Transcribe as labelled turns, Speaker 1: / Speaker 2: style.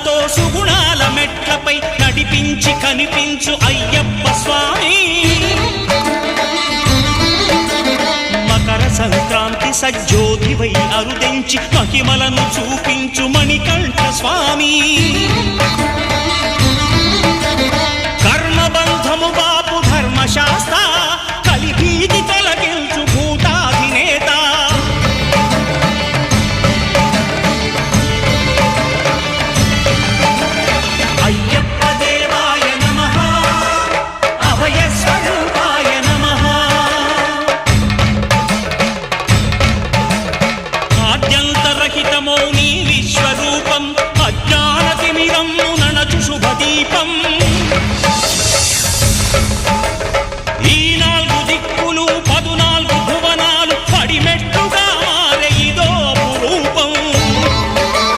Speaker 1: మనసుతో సుగుణాల మెట్లపై నడిపించి కనిపించు అయ్యప్ప స్వామి. మకర సంక్రాంతి సజ్జోతివై అరుదెంచి మహిమలను చూపించు మణికంఠ స్వామి.